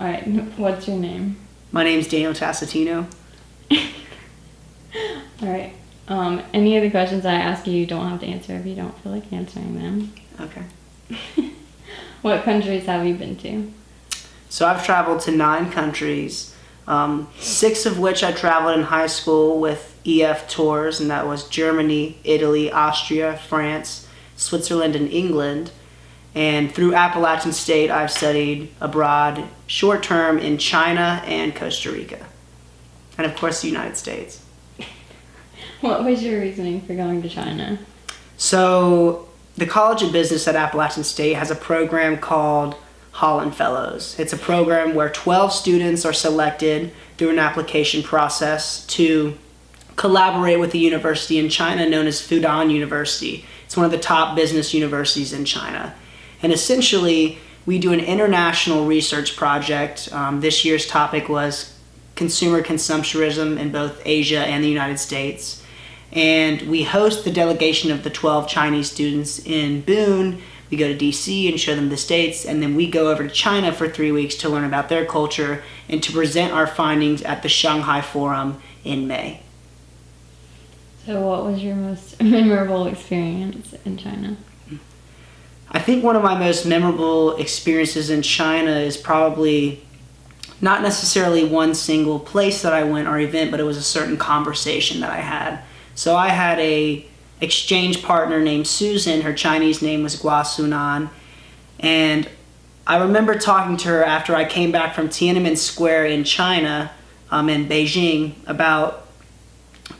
All right, what's your name? My name's Daniel Tassatino. All right. Any of the questions I ask you don't have to answer if you don't feel like answering them. Okay. What countries have you been to? So I've traveled to 9 countries, 6 of which I traveled in high school with EF tours, and that was Germany, Italy, Austria, France, Switzerland, and England. And through Appalachian State, I've studied abroad short-term in China and Costa Rica. And of course, the United States. What was your reasoning for going to China? So the College of Business at Appalachian State has a program called Holland Fellows. It's a program where 12 students are selected through an application process to collaborate with a university in China known as Fudan University. It's one of the top business universities in China. And essentially, we do an international research project. This year's topic was consumer consumptionism in both Asia and the United States. And we host the delegation of the 12 Chinese students in Boone. We go to DC and show them the States, and then we go over to China for 3 weeks to learn about their culture and to present our findings at the Shanghai Forum in May. So what was your most memorable experience in China? I think one of my most memorable experiences in China is probably not necessarily one single place that I went or event, but it was a certain conversation that I had. So I had a exchange partner named Susan. Her Chinese name was Gua Sunan. And I remember talking to her after I came back from Tiananmen Square in China, in Beijing, about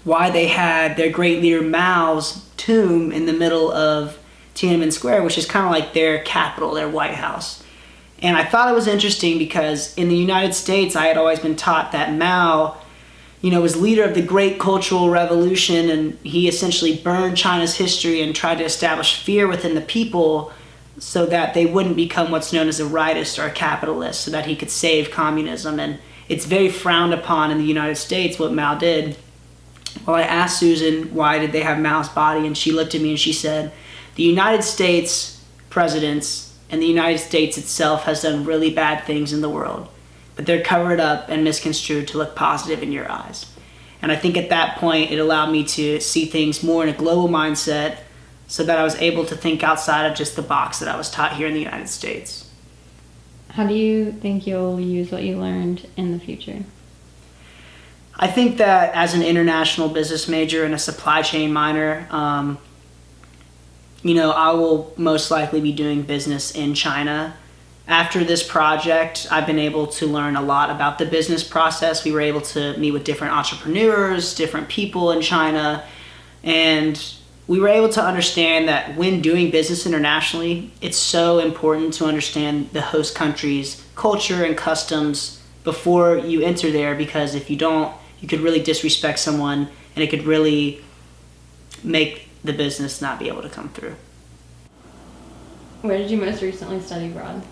why they had their great leader Mao's tomb in the middle of Tiananmen Square, which is kind of like their capital, their White House. And I thought it was interesting because in the United States, I had always been taught that Mao, was leader of the Great Cultural Revolution, and he essentially burned China's history and tried to establish fear within the people so that they wouldn't become what's known as a rightist or a capitalist, so that he could save communism. And it's very frowned upon in the United States what Mao did. Well, I asked Susan why did they have Mao's body, and she looked at me and she said, the United States presidents and the United States itself has done really bad things in the world, but they're covered up and misconstrued to look positive in your eyes. And I think at that point, it allowed me to see things more in a global mindset so that I was able to think outside of just the box that I was taught here in the United States. How do you think you'll use what you learned in the future? I think that as an international business major and a supply chain minor, I will most likely be doing business in China. After this project, I've been able to learn a lot about the business process. We were able to meet with different entrepreneurs, different people in China, and we were able to understand that when doing business internationally, it's so important to understand the host country's culture and customs before you enter there, because if you don't, you could really disrespect someone and it could really make the business not be able to come through. Where did you most recently study abroad?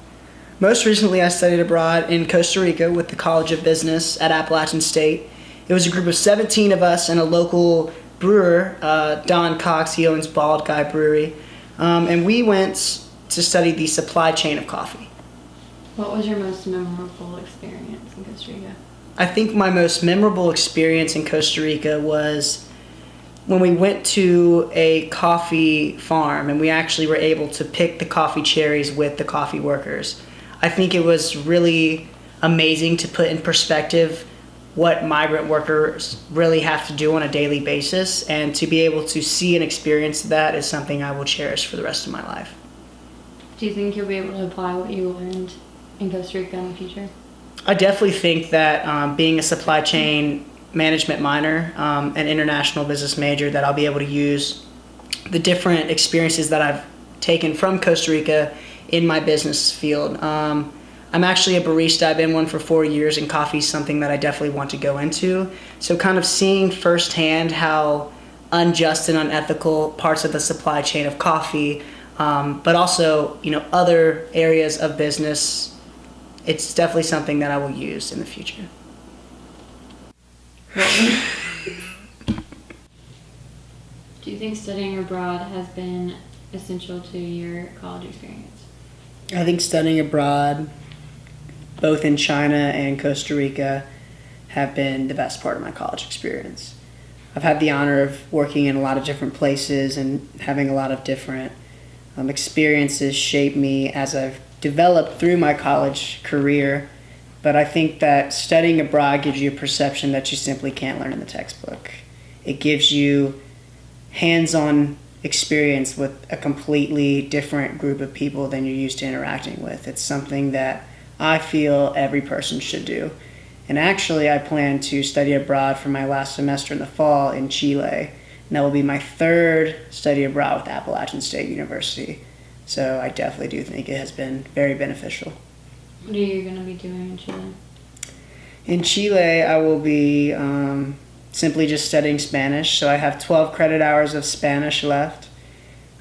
Most recently, I studied abroad in Costa Rica with the College of Business at Appalachian State. It was a group of 17 of us and a local brewer, Don Cox. He owns Bald Guy Brewery. And we went to study the supply chain of coffee. What was your most memorable experience in Costa Rica? I think my most memorable experience in Costa Rica was when we went to a coffee farm and we actually were able to pick the coffee cherries with the coffee workers. I think it was really amazing to put in perspective what migrant workers really have to do on a daily basis, and to be able to see and experience that is something I will cherish for the rest of my life. Do you think you'll be able to apply what you learned in Costa Rica in the future? I definitely think that being a supply chain management minor, an international business major, that I'll be able to use the different experiences that I've taken from Costa Rica in my business field. I'm actually a barista. I've been one for 4 years, and coffee is something that I definitely want to go into. So kind of seeing firsthand how unjust and unethical parts of the supply chain of coffee, but also, other areas of business, it's definitely something that I will use in the future. Do you think studying abroad has been essential to your college experience? I think studying abroad both in China and Costa Rica, have been the best part of my college experience. I've had the honor of working in a lot of different places and having a lot of different experiences shape me as I've developed through my college career. But I think that studying abroad gives you a perception that you simply can't learn in the textbook. It gives you hands-on experience with a completely different group of people than you're used to interacting with. It's something that I feel every person should do. And actually, I plan to study abroad for my last semester in the fall in Chile. And that will be my third study abroad with Appalachian State University. So I definitely do think it has been very beneficial. What are you going to be doing in Chile? In Chile, I will be simply just studying Spanish. So I have 12 credit hours of Spanish left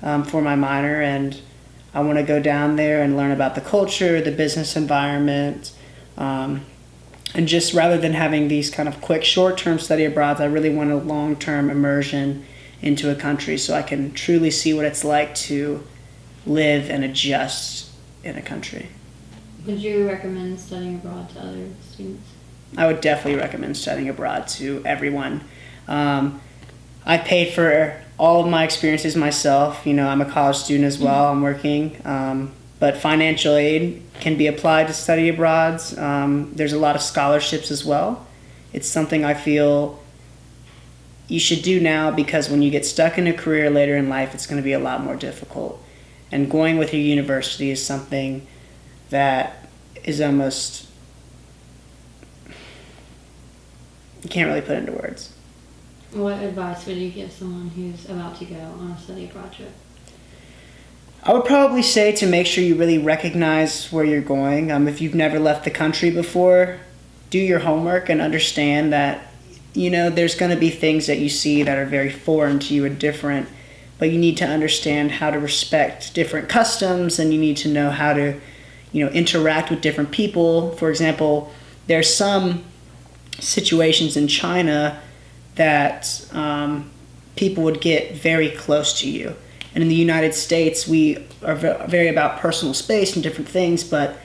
for my minor, and I want to go down there and learn about the culture, the business environment, and just rather than having these kind of quick short-term study abroads, I really want a long-term immersion into a country so I can truly see what it's like to live and adjust in a country. Would you recommend studying abroad to other students? I would definitely recommend studying abroad to everyone. I paid for all of my experiences myself. You know, I'm a college student as well. I'm working. But financial aid can be applied to study abroad. There's a lot of scholarships as well. It's something I feel you should do now because when you get stuck in a career later in life, it's going to be a lot more difficult. And going with your university is something that is almost, you can't really put into words. What advice would you give someone who's about to go on a study abroad trip? I would probably say to make sure you really recognize where you're going. If you've never left the country before, do your homework and understand that, you know, there's going to be things that you see that are very foreign to you and different, but you need to understand how to respect different customs, and you need to know how to, you know, interact with different people. For example, there's some situations in China that people would get very close to you. And in the United States, we are very about personal space and different things, but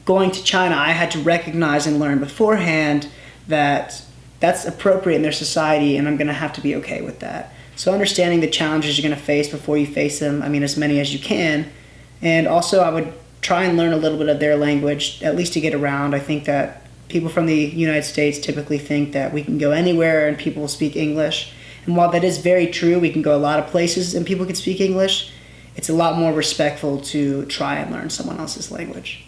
going to China, I had to recognize and learn beforehand that that's appropriate in their society, and I'm going to have to be okay with that. So understanding the challenges you're going to face before you face them, I mean, as many as you can. And also, I would try and learn a little bit of their language, at least to get around. I think that people from the United States typically think that we can go anywhere and people will speak English. And while that is very true, we can go a lot of places and people can speak English, it's a lot more respectful to try and learn someone else's language.